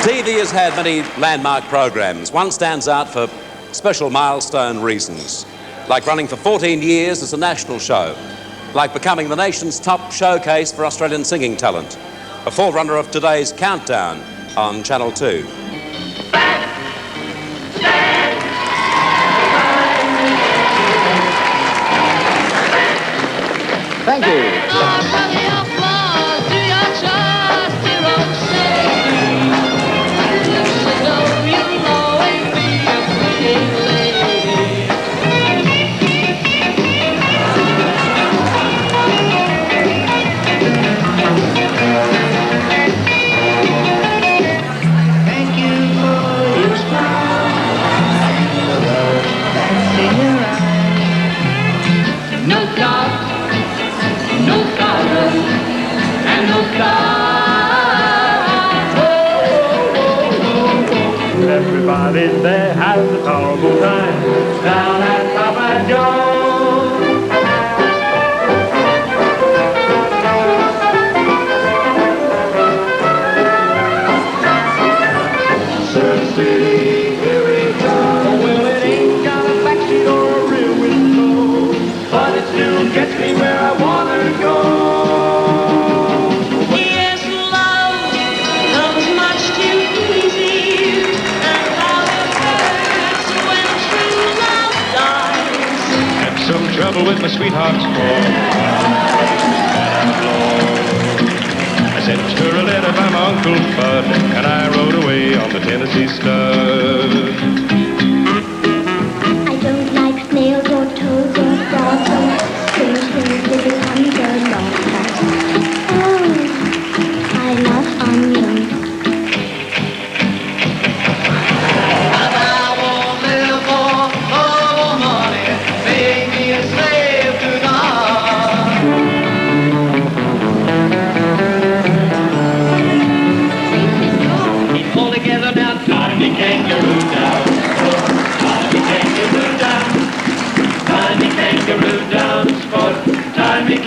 TV has had many landmark programs. One stands out for special milestone reasons, like running for 14 years as a national show, like becoming the nation's top showcase for Australian singing talent, a forerunner of today's Countdown on Channel 2. Thank you. Everybody there has a tolerable time down at Papa John's. Surf City, here we go. Well, it ain't got a backseat or a rear window, but it still gets me where I wanna go. Trouble with my sweetheart's call. I sent her a letter by my Uncle Bud, and I rode away on the Tennessee Stud. I don't like snails or toads or frogs or strange things living under logs. Oh, I love onions.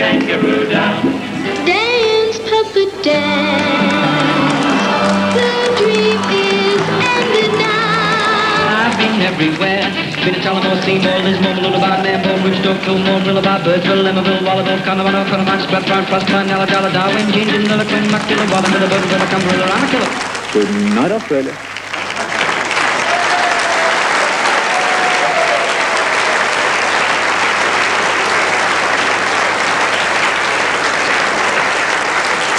Kangaroo down. Dance, puppet, dance. The dream is ended now. I've been everywhere. Been to Tullamore, Seymour, Lismore, Mooloolaba, Nambour, Woodstock, Fillmore, Billabah, Birdsville, Limmerville, Wallabill, Connemara, Connemara, Strathclyde, Frostburn, Nalladalla, Darwin, Gingin, Lillicombe, Mactilla, Wallamilla, Burtonville, Cumberland, Ranakilla. Good night, Australia.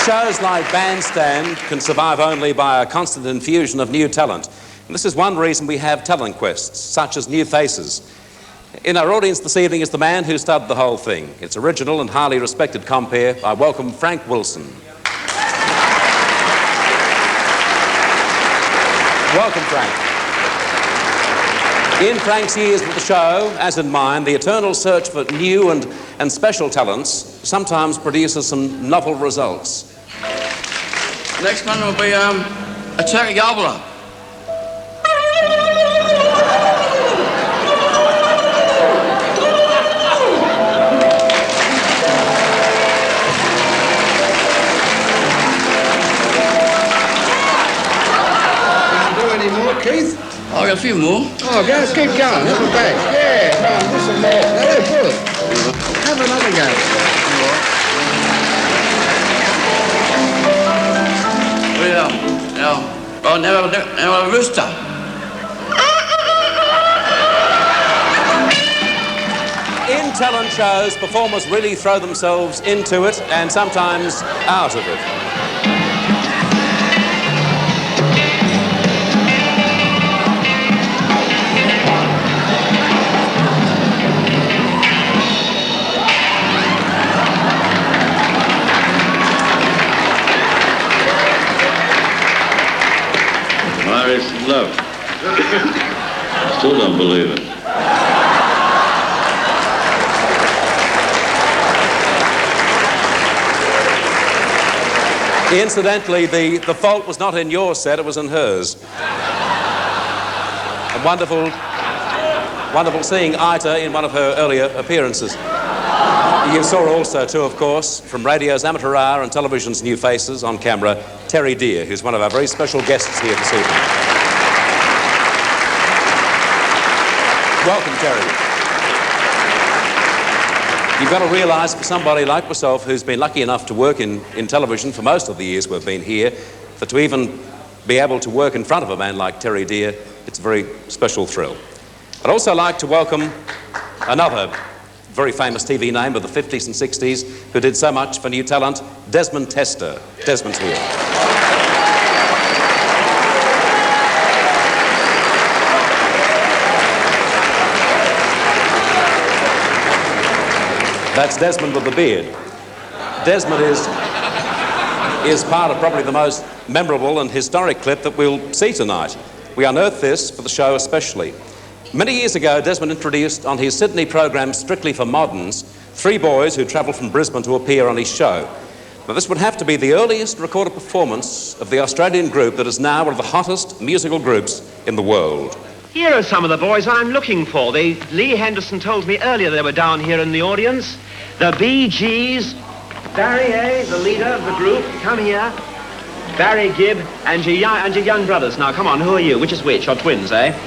Shows like Bandstand can survive only by a constant infusion of new talent. And this is one reason we have talent quests, such as New Faces. In our audience this evening is the man who studded the whole thing. Its original and highly respected compere. I welcome Frank Wilson. Welcome, Frank. In Frank's years with the show, as in mine, the eternal search for new and special talents sometimes produces some novel results. Next one will be a turkey gobbler. Do any more, Keith? I've got a few more. Oh, go, keep going. Have a bag. Yeah, no, do some more. They're good. Have another go. Now a rooster. In talent shows, performers really throw themselves into it and sometimes out of it. Irish love. Still don't believe it. Incidentally, the fault was not in your set, it was in hers. And wonderful seeing Ita in one of her earlier appearances. You saw also, too, of course, from radio's amateur hour and television's new faces on camera, Terry Deer, who's one of our very special guests here this evening. Welcome, Terry. You've got to realise, for somebody like myself who's been lucky enough to work in television for most of the years we've been here, that to even be able to work in front of a man like Terry Deer, it's a very special thrill. I'd also like to welcome another very famous TV name of the 50s and 60s who did so much for new talent, Desmond Tester. Desmond's here. That's Desmond with the beard. Desmond is part of probably the most memorable and historic clip that we'll see tonight. We unearthed this for the show especially. Many years ago, Desmond introduced on his Sydney program Strictly for Moderns 3 boys who travelled from Brisbane to appear on his show. Now, this would have to be the earliest recorded performance of the Australian group that is now one of the hottest musical groups in the world. Here are some of the boys I'm looking for. Lee Henderson told me earlier they were down here in the audience. The Bee Gees, Barry A., the leader of the group, come here. Barry Gibb and your young brothers. Now, come on, who are you? Which is which? You're twins, eh?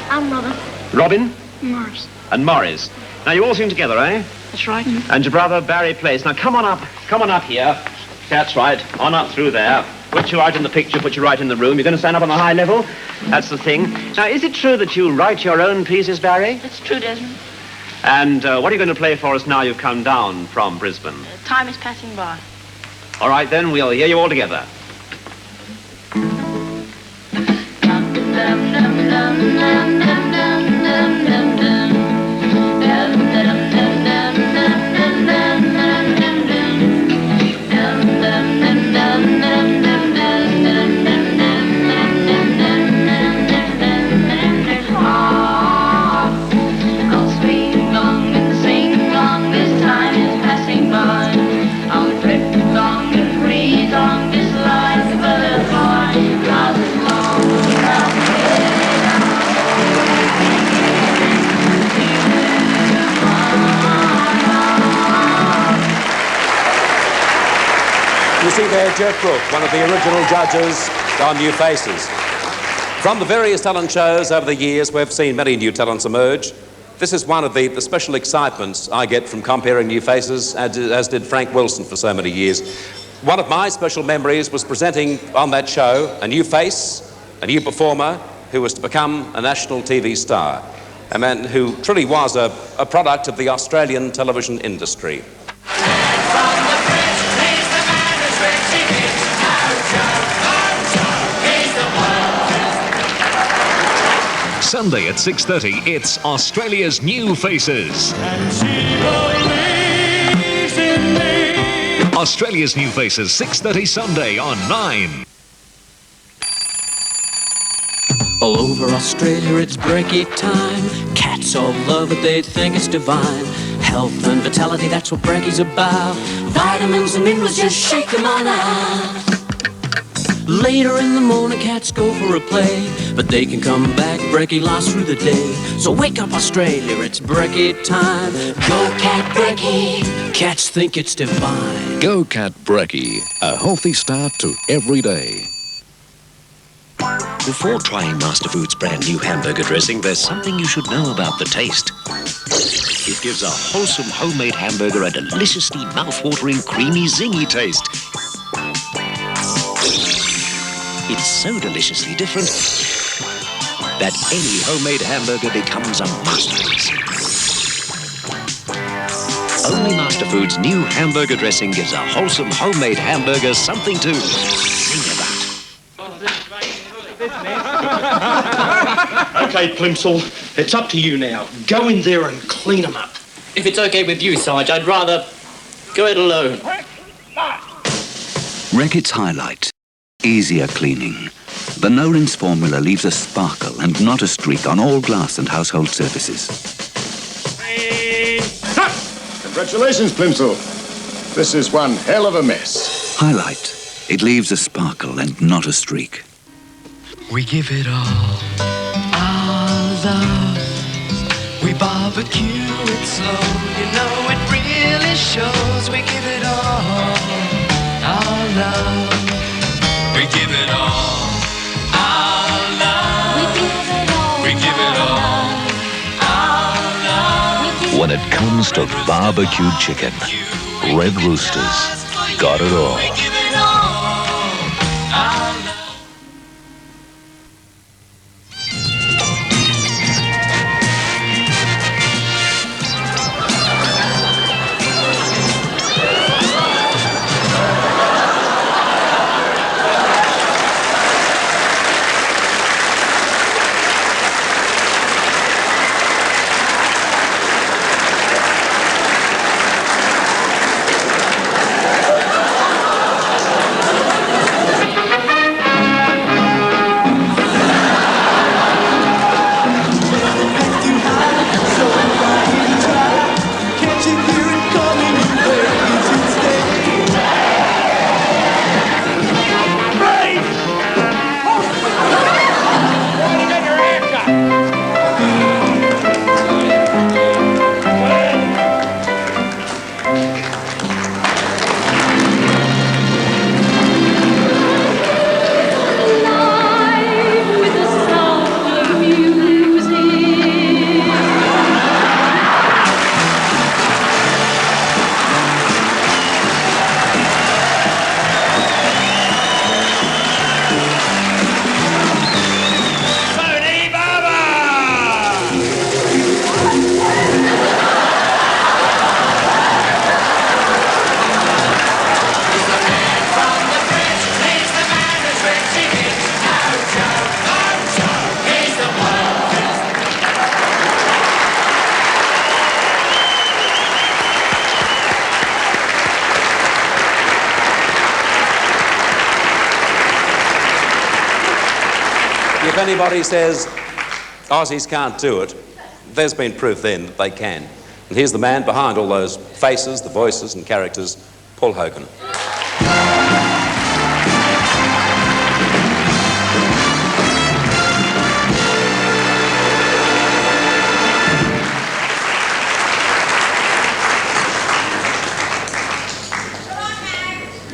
I'm Robin. Robin? Morris. And Morris. Now, you all sing together, eh? That's right. And your brother Barry plays. Now, come on up here. That's right, on up through there. Put you out in the picture, put you right in the room. You're going to stand up on the high level. That's the thing. Now, is it true that you write your own pieces, Barry? It's true, Desmond. And what are you going to play for us now you've come down from Brisbane? Time is passing by. All right, then, we'll hear you all together. You see there, Jeff Brooke, one of the original judges on New Faces. From the various talent shows over the years, we've seen many new talents emerge. This is one of the special excitements I get from comparing New Faces, as did Frank Wilson for so many years. One of my special memories was presenting on that show a new face, a new performer who was to become a national TV star, a man who truly was a product of the Australian television industry. Sunday at 6:30, it's Australia's New Faces. And she believes in me. Australia's New Faces, 6:30 Sunday on 9. All over Australia it's brekkie time. Cats all love it, they think it's divine. Health and vitality, that's what brekkie's about. Vitamins and minerals, just shake them on out. Later in the morning, cats go for a play, but they can come back, brekkie lasts through the day. So wake up Australia, it's brekkie time. Go cat brekkie, cats think it's divine. Go cat brekkie, a healthy start to every day. Before trying Master Foods' brand new hamburger dressing, there's something you should know about the taste. It gives a wholesome homemade hamburger a deliciously mouth-watering, creamy, zingy taste. It's so deliciously different that any homemade hamburger becomes a masterpiece. Only Master Foods' new hamburger dressing gives a wholesome homemade hamburger something to sing about. Okay, Plimsoll, it's up to you now. Go in there and clean them up. If it's okay with you, Sarge, I'd rather go it alone. Reckitt's Highlight. Easier cleaning. The no-rinse formula leaves a sparkle and not a streak on all glass and household surfaces. Congratulations, Plimsoll. This is one hell of a mess. Highlight. It leaves a sparkle and not a streak. We give it all our love. We barbecue it slow. You know it really really shows we give it all. Our love. We give it all. Our love. We give it all. We give it all. Our love. When it comes to barbecued chicken, Red Rooster's got it all. We give it all. Our love. If anybody says Aussies can't do it, there's been proof then that they can. And here's the man behind all those faces, the voices and characters, Paul Hogan.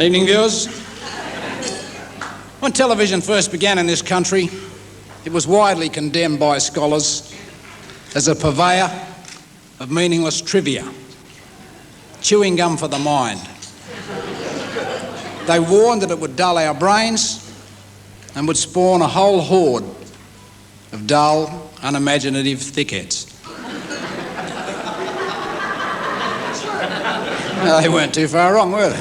Evening, viewers. When television first began in this country, it was widely condemned by scholars as a purveyor of meaningless trivia, chewing gum for the mind. They warned that it would dull our brains and would spawn a whole horde of dull, unimaginative thickheads. Well, they weren't too far wrong, were they?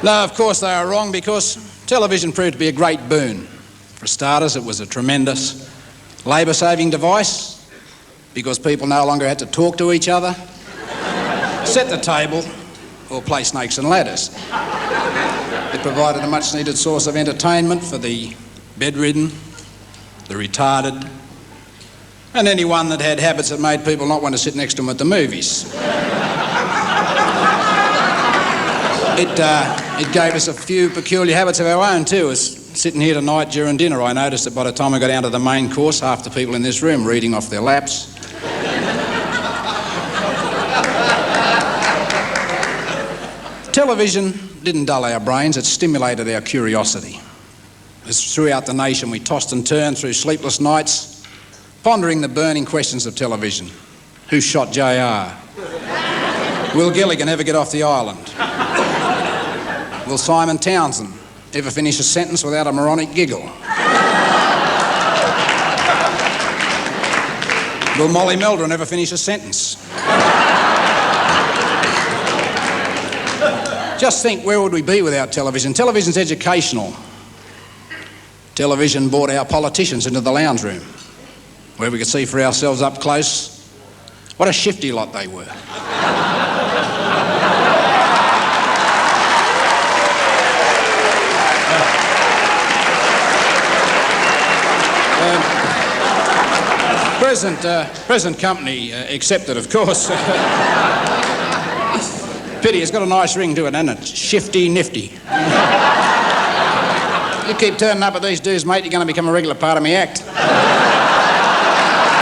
No, of course they are wrong, because television proved to be a great boon. For starters, it was a tremendous labour-saving device, because people no longer had to talk to each other, set the table, or play snakes and ladders. It provided a much-needed source of entertainment for the bedridden, the retarded, and anyone that had habits that made people not want to sit next to them at the movies. It gave us a few peculiar habits of our own too. As sitting here tonight during dinner, I noticed that by the time I got down to the main course, half the people in this room reading off their laps. Television didn't dull our brains, it stimulated our curiosity. As throughout the nation we tossed and turned through sleepless nights, pondering the burning questions of television. Who shot JR? Will Gilligan ever get off the island? Will Simon Townsend ever finish a sentence without a moronic giggle? Will Molly Meldrum ever finish a sentence? Just think, where would we be without television? Television's educational. Television brought our politicians into the lounge room, where we could see for ourselves up close what a shifty lot they were. Present company accepted, of course. Pity, it's got a nice ring to it, hasn't it? Shifty Nifty. You keep turning up at these dues, mate, you're going to become a regular part of my act.